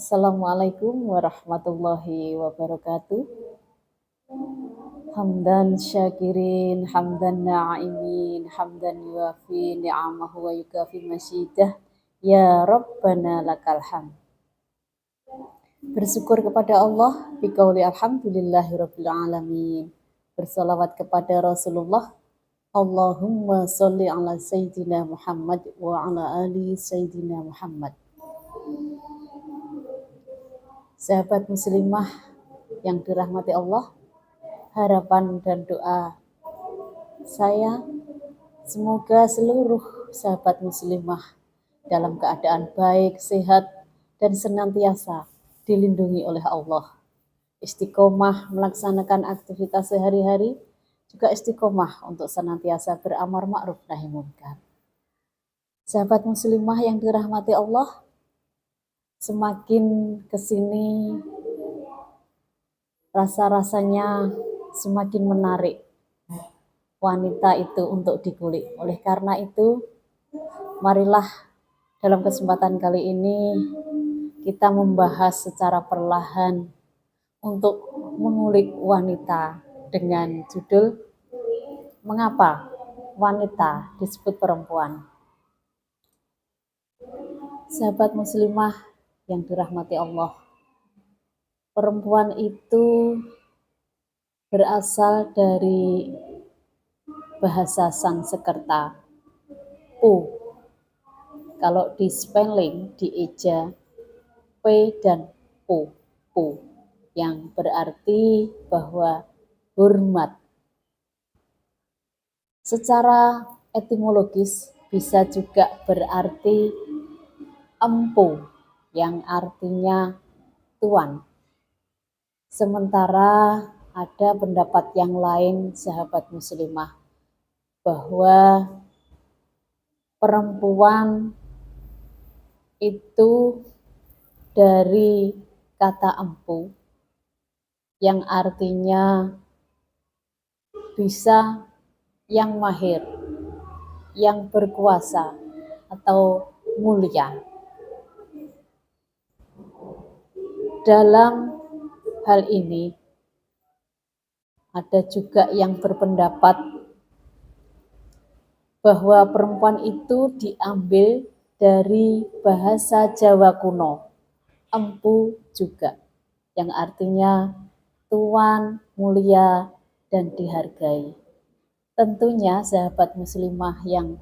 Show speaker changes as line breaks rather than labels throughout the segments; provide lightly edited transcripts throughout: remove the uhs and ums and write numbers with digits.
Assalamualaikum warahmatullahi wabarakatuh. Hamdan syakirin, hamdan na'imin, hamdan yuafi ni'amahu wa yukafi masyidah. Ya Rabbana lakal hamd. Bersyukur kepada Allah, biqauli alhamdulillahi rabbil alamin. Bersalawat kepada Rasulullah. Allahumma sholli ala Sayyidina Muhammad wa ala ali Sayyidina Muhammad. Sahabat muslimah yang dirahmati Allah, harapan dan doa saya semoga seluruh sahabat muslimah dalam keadaan baik, sehat, dan senantiasa dilindungi oleh Allah. Istiqomah melaksanakan aktivitas sehari-hari, juga istiqomah untuk senantiasa beramar ma'ruf nahi munkar. Sahabat muslimah yang dirahmati Allah, semakin kesini rasa-rasanya semakin menarik wanita itu untuk dikulik. Oleh karena itu, marilah dalam kesempatan kali ini kita membahas secara perlahan untuk mengulik wanita dengan judul Mengapa Wanita Disebut Perempuan. Sahabat muslimah yang dirahmati Allah, perempuan itu berasal dari bahasa Sanskerta pu. Kalau di spelling, dieja p dan pu, yang berarti bahwa hormat. Secara etimologis bisa juga berarti empu, yang artinya tuan. Sementara ada pendapat yang lain, sahabat muslimah, bahwa perempuan itu dari kata empu, yang artinya bisa yang mahir, yang berkuasa, atau mulia. Dalam hal ini ada juga yang berpendapat bahwa perempuan itu diambil dari bahasa Jawa kuno, empu juga, yang artinya tuan, mulia, dan dihargai. Tentunya sahabat muslimah yang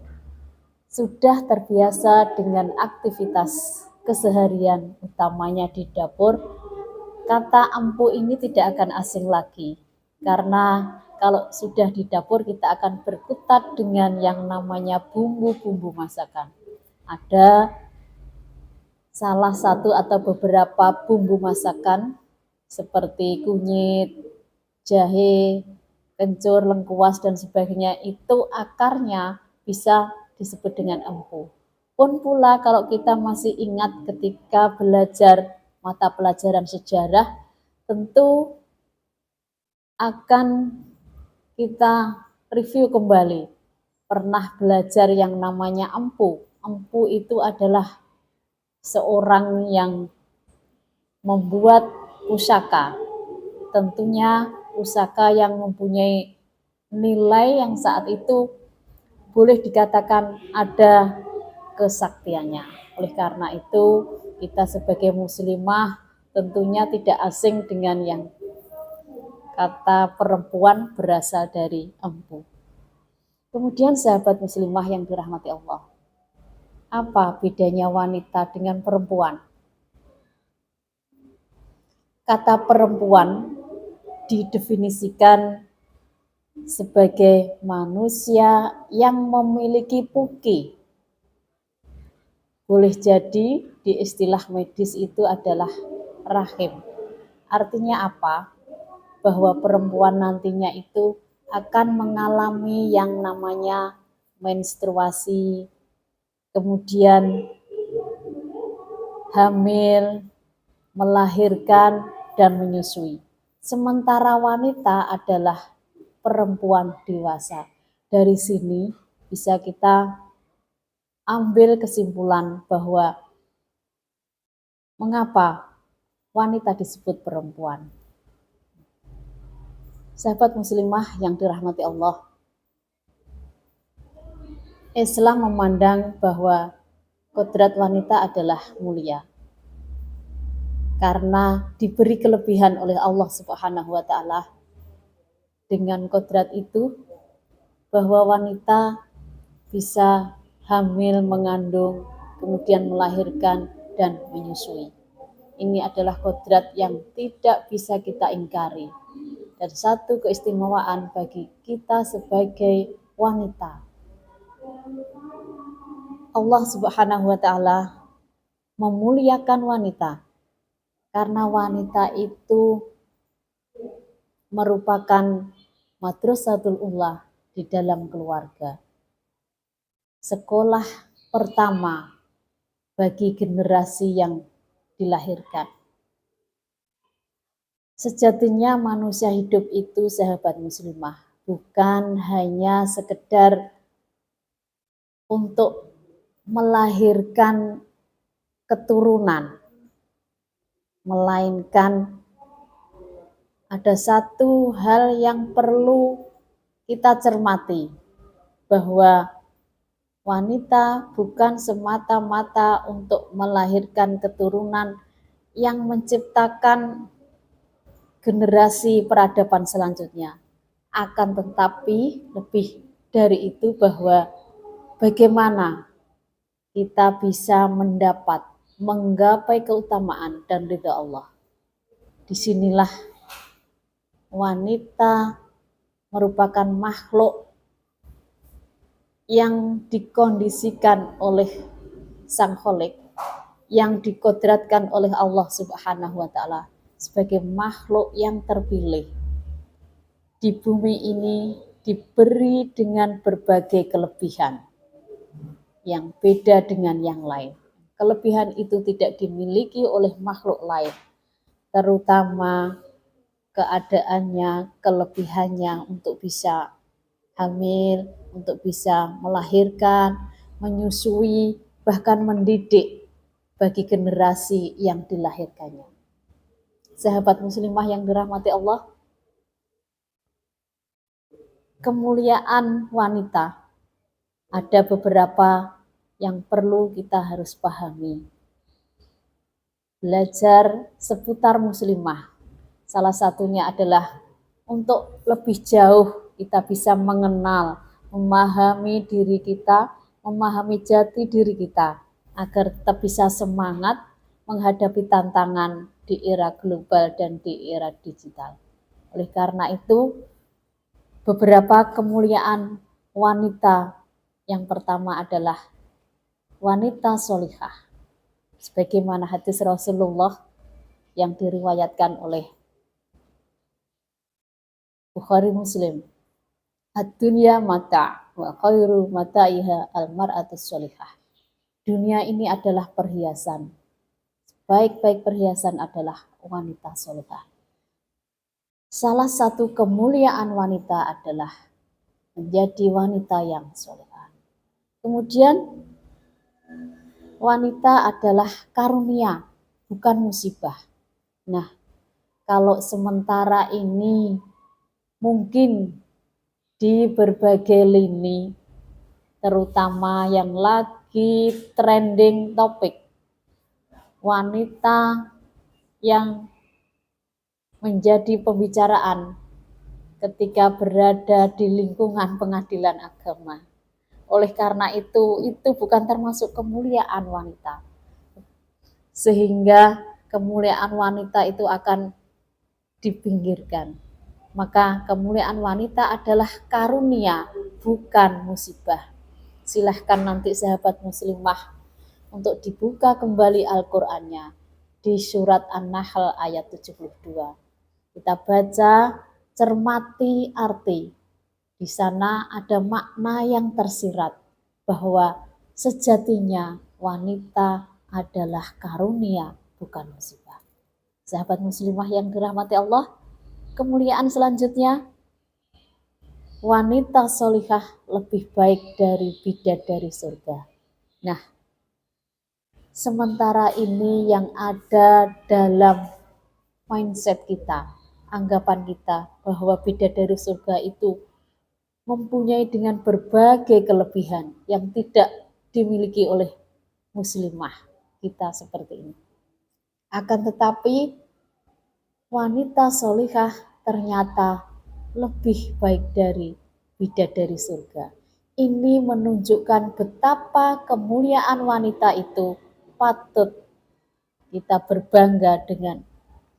sudah terbiasa dengan aktivitas keseharian, utamanya di dapur, kata empu ini tidak akan asing lagi. Karena kalau sudah di dapur kita akan berkutat dengan yang namanya bumbu-bumbu masakan. Ada salah satu atau beberapa bumbu masakan seperti kunyit, jahe, kencur, lengkuas, dan sebagainya, itu akarnya bisa disebut dengan empu. Pun pula kalau kita masih ingat ketika belajar mata pelajaran sejarah, tentu akan kita review kembali. Pernah belajar yang namanya empu. Empu itu adalah seorang yang membuat pusaka. Tentunya pusaka yang mempunyai nilai yang saat itu boleh dikatakan ada kesaktiannya. Oleh karena itu, kita sebagai muslimah tentunya tidak asing dengan yang kata perempuan berasal dari empu. Kemudian sahabat muslimah yang dirahmati Allah, apa bedanya wanita dengan perempuan? Kata perempuan didefinisikan sebagai manusia yang memiliki puki. Boleh jadi di istilah medis itu adalah rahim. Artinya apa? Bahwa perempuan nantinya itu akan mengalami yang namanya menstruasi, kemudian hamil, melahirkan, dan menyusui. Sementara wanita adalah perempuan dewasa. Dari sini bisa kita ambil kesimpulan bahwa mengapa wanita disebut perempuan. Sahabat muslimah yang dirahmati Allah, Islam memandang bahwa kodrat wanita adalah mulia karena diberi kelebihan oleh Allah Subhanahu wa taala. Dengan kodrat itu bahwa wanita bisa hamil, mengandung, kemudian melahirkan dan menyusui. Ini adalah kodrat yang tidak bisa kita ingkari dan satu keistimewaan bagi kita sebagai wanita. Allah Subhanahu wa taala memuliakan wanita karena wanita itu merupakan madrasatul ula di dalam keluarga. Sekolah pertama bagi generasi yang dilahirkan. Sejatinya manusia hidup itu, sahabat muslimah, bukan hanya sekedar untuk melahirkan keturunan, melainkan ada satu hal yang perlu kita cermati, bahwa wanita bukan semata-mata untuk melahirkan keturunan yang menciptakan generasi peradaban selanjutnya. Akan tetapi lebih dari itu, bahwa bagaimana kita bisa menggapai keutamaan dan ridha Allah. Disinilah wanita merupakan makhluk yang dikondisikan oleh Sang Khalik, yang dikodratkan oleh Allah Subhanahu wa taala sebagai makhluk yang terpilih. Di bumi ini diberi dengan berbagai kelebihan yang beda dengan yang lain. Kelebihan itu tidak dimiliki oleh makhluk lain, terutama keadaannya, kelebihannya untuk bisa hamil, untuk bisa melahirkan, menyusui, bahkan mendidik bagi generasi yang dilahirkannya. Sahabat muslimah yang dirahmati Allah, kemuliaan wanita ada beberapa yang perlu kita harus pahami. Belajar seputar muslimah, salah satunya adalah untuk lebih jauh kita bisa mengenal, memahami diri kita, memahami jati diri kita, agar tetap bisa semangat menghadapi tantangan di era global dan di era digital. Oleh karena itu, beberapa kemuliaan wanita yang pertama adalah wanita solihah. Sebagaimana hadis Rasulullah yang diriwayatkan oleh Bukhari Muslim. Ad-dunya mata' wa khairu mata'iha al-mar'atus solihah. Dunia ini adalah perhiasan. Baik-baik perhiasan adalah wanita solihah. Salah satu kemuliaan wanita adalah menjadi wanita yang solihah. Kemudian wanita adalah karunia, bukan musibah. Nah, kalau sementara ini mungkin di berbagai lini, terutama yang lagi trending topik, wanita yang menjadi pembicaraan ketika berada di lingkungan pengadilan agama. Oleh karena itu bukan termasuk kemuliaan wanita. Sehingga kemuliaan wanita itu akan dipinggirkan. Maka kemuliaan wanita adalah karunia, bukan musibah. Silahkan nanti sahabat muslimah untuk dibuka kembali Al-Qur'annya di surat An-Nahl ayat 72. Kita baca, cermati arti. Di sana ada makna yang tersirat bahwa sejatinya wanita adalah karunia, bukan musibah. Sahabat muslimah yang dirahmati Allah, kemuliaan selanjutnya, wanita solihah lebih baik dari bidadari surga. Nah, sementara ini yang ada dalam mindset kita, anggapan kita bahwa bidadari surga itu mempunyai dengan berbagai kelebihan yang tidak dimiliki oleh muslimah kita seperti ini. Akan tetapi wanita solihah ternyata lebih baik dari bidadari surga. Ini menunjukkan betapa kemuliaan wanita itu patut kita berbangga dengan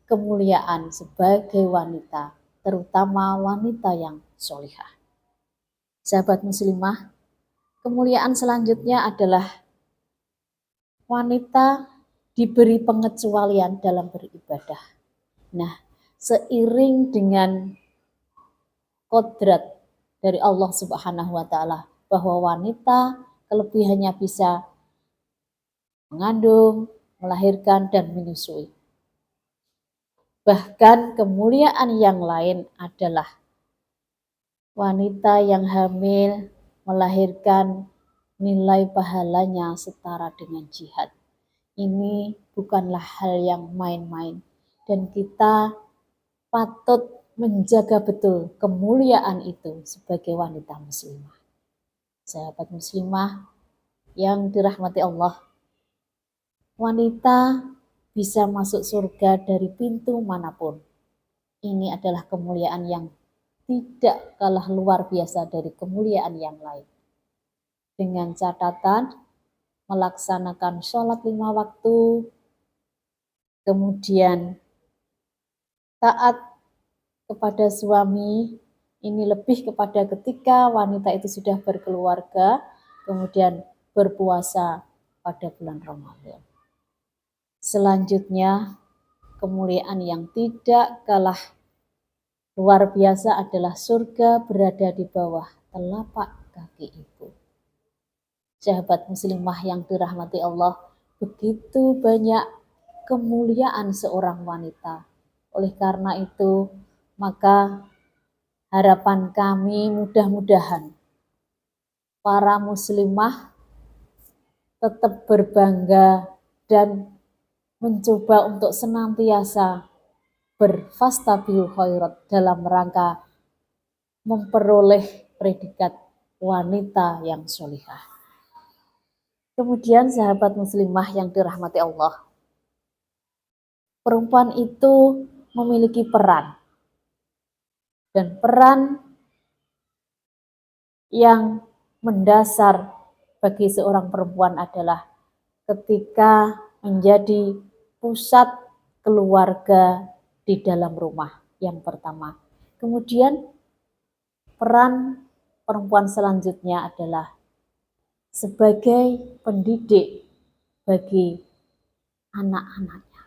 kemuliaan sebagai wanita, terutama wanita yang solihah. Sahabat muslimah, kemuliaan selanjutnya adalah wanita diberi pengecualian dalam beribadah. Nah, seiring dengan kodrat dari Allah Subhanahu wa Ta'ala bahwa wanita kelebihannya bisa mengandung, melahirkan, dan menyusui. Bahkan kemuliaan yang lain adalah wanita yang hamil melahirkan nilai pahalanya setara dengan jihad. Ini bukanlah hal yang main-main dan kita patut menjaga betul kemuliaan itu sebagai wanita muslimah. Sahabat muslimah yang dirahmati Allah, wanita bisa masuk surga dari pintu manapun. Ini adalah kemuliaan yang tidak kalah luar biasa dari kemuliaan yang lain. Dengan catatan melaksanakan sholat 5 waktu, kemudian taat kepada suami, ini lebih kepada ketika wanita itu sudah berkeluarga, kemudian berpuasa pada bulan Ramadan. Selanjutnya, kemuliaan yang tidak kalah luar biasa adalah surga berada di bawah telapak kaki ibu. Sahabat muslimah yang dirahmati Allah, begitu banyak kemuliaan seorang wanita. Oleh karena itu, maka harapan kami mudah-mudahan para muslimah tetap berbangga dan mencoba untuk senantiasa berfastabil khairat dalam rangka memperoleh predikat wanita yang solihah. Kemudian sahabat muslimah yang dirahmati Allah, perempuan itu memiliki peran, dan peran yang mendasar bagi seorang perempuan adalah ketika menjadi pusat keluarga di dalam rumah yang pertama. Kemudian peran perempuan selanjutnya adalah sebagai pendidik bagi anak-anaknya.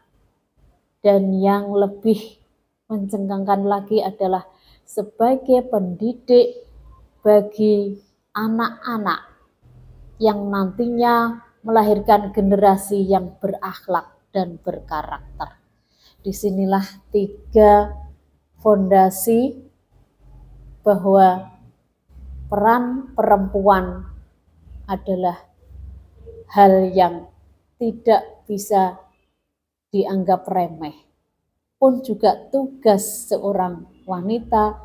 Dan yang lebih mencengangkan lagi adalah sebagai pendidik bagi anak-anak yang nantinya melahirkan generasi yang berakhlak dan berkarakter. Disinilah 3 fondasi bahwa peran perempuan adalah hal yang tidak bisa dianggap remeh. Pun juga tugas seorang wanita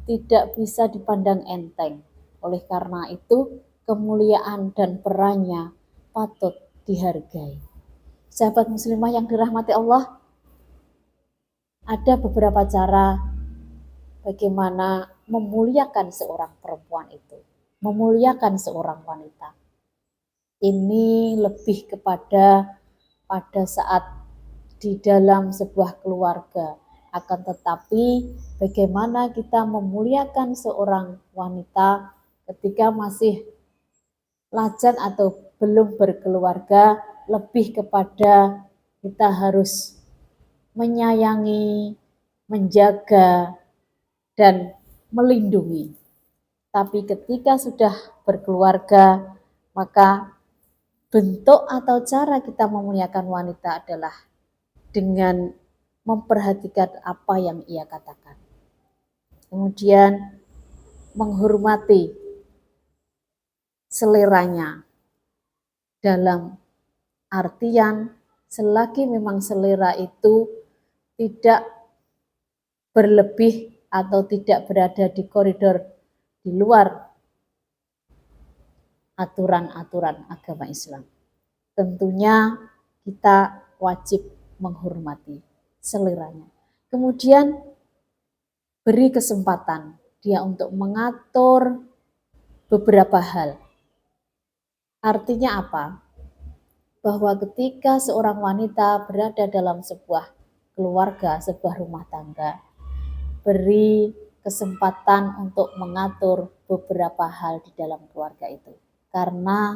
tidak bisa dipandang enteng. Oleh karena itu, kemuliaan dan perannya patut dihargai. Sahabat muslimah yang dirahmati Allah, ada beberapa cara bagaimana memuliakan seorang perempuan itu, memuliakan seorang wanita. Ini lebih kepada pada saat di dalam sebuah keluarga. Akan tetapi bagaimana kita memuliakan seorang wanita ketika masih lajang atau belum berkeluarga, lebih kepada kita harus menyayangi, menjaga, dan melindungi. Tapi ketika sudah berkeluarga, maka bentuk atau cara kita memuliakan wanita adalah dengan memperhatikan apa yang ia katakan. Kemudian menghormati seleranya dalam artian selagi memang selera itu tidak berlebih atau tidak berada di koridor di luar aturan-aturan agama Islam. Tentunya kita wajib menghormati seleranya. Kemudian beri kesempatan dia untuk mengatur beberapa hal. Artinya apa? Bahwa ketika seorang wanita berada dalam sebuah keluarga, sebuah rumah tangga, beri kesempatan untuk mengatur beberapa hal di dalam keluarga itu. Karena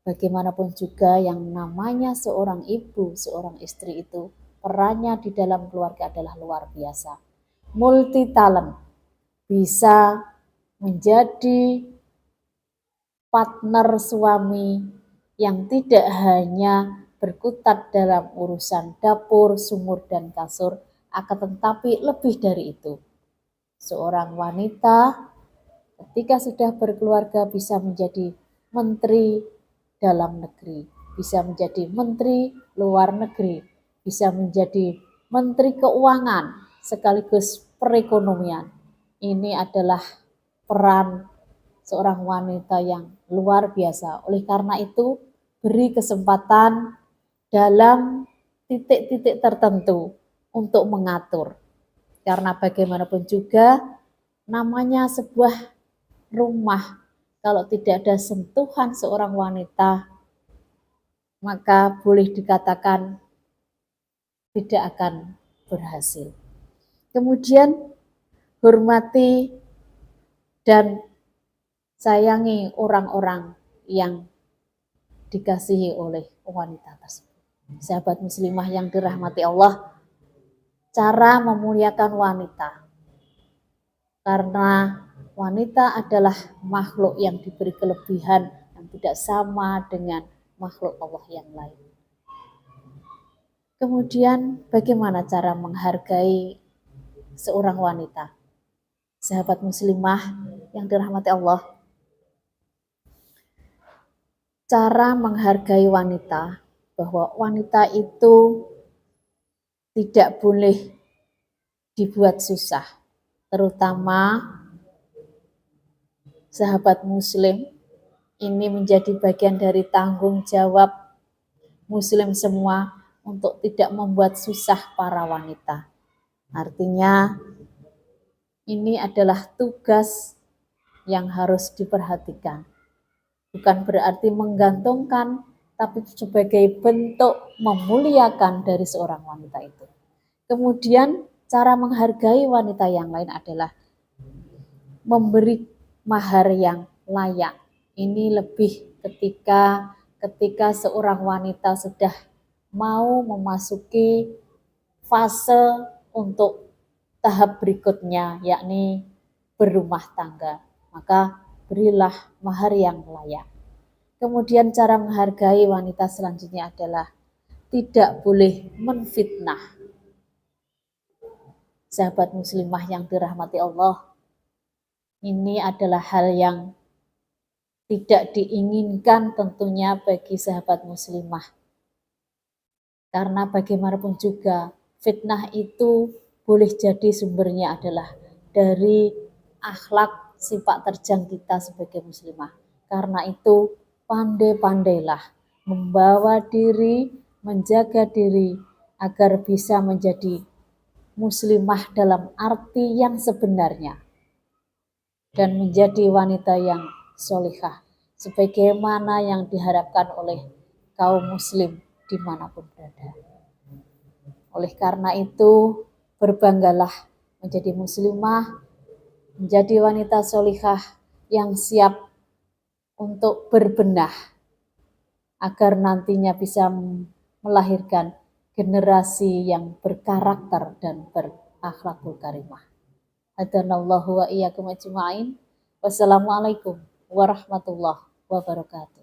bagaimanapun juga yang namanya seorang ibu, seorang istri itu, perannya di dalam keluarga adalah luar biasa. Multi talent, bisa menjadi partner suami yang tidak hanya berkutat dalam urusan dapur, sumur, dan kasur, akan tetapi lebih dari itu. Seorang wanita ketika sudah berkeluarga bisa menjadi menteri dalam negeri, bisa menjadi menteri luar negeri, bisa menjadi menteri keuangan sekaligus perekonomian. Ini adalah peran seorang wanita yang luar biasa. Oleh karena itu, beri kesempatan dalam titik-titik tertentu untuk mengatur. Karena bagaimanapun juga namanya sebuah rumah, kalau tidak ada sentuhan seorang wanita, maka boleh dikatakan tidak akan berhasil. Kemudian hormati dan sayangi orang-orang yang dikasihi oleh wanita tersebut. Sahabat muslimah yang dirahmati Allah, cara memuliakan wanita. Karena wanita adalah makhluk yang diberi kelebihan yang tidak sama dengan makhluk Allah yang lain. Kemudian bagaimana cara menghargai seorang wanita? Sahabat muslimah yang dirahmati Allah, cara menghargai wanita, bahwa wanita itu tidak boleh dibuat susah, terutama sahabat muslim, ini menjadi bagian dari tanggung jawab muslim semua untuk tidak membuat susah para wanita. Artinya ini adalah tugas yang harus diperhatikan. Bukan berarti menggantungkan, tapi sebagai bentuk memuliakan dari seorang wanita itu. Kemudian cara menghargai wanita yang lain adalah memberi mahar yang layak. Ini lebih ketika seorang wanita sudah mau memasuki fase untuk tahap berikutnya, yakni berumah tangga. Maka berilah mahar yang layak. Kemudian cara menghargai wanita selanjutnya adalah tidak boleh menfitnah. Sahabat muslimah yang dirahmati Allah, ini adalah hal yang tidak diinginkan tentunya bagi sahabat muslimah. Karena bagaimanapun juga fitnah itu boleh jadi sumbernya adalah dari akhlak sifat terjang kita sebagai muslimah. Karena itu pandai-pandailah membawa diri, menjaga diri agar bisa menjadi muslimah dalam arti yang sebenarnya dan menjadi wanita yang solihah sebagaimana yang diharapkan oleh kaum muslim dimanapun berada. Oleh karena itu, berbanggalah menjadi muslimah, menjadi wanita solihah yang siap untuk berbenah agar nantinya bisa melahirkan generasi yang berkarakter dan berakhlakul karimah. Hadanallahu wa iyyakum ajma'in. Wassalamualaikum warahmatullahi wabarakatuh.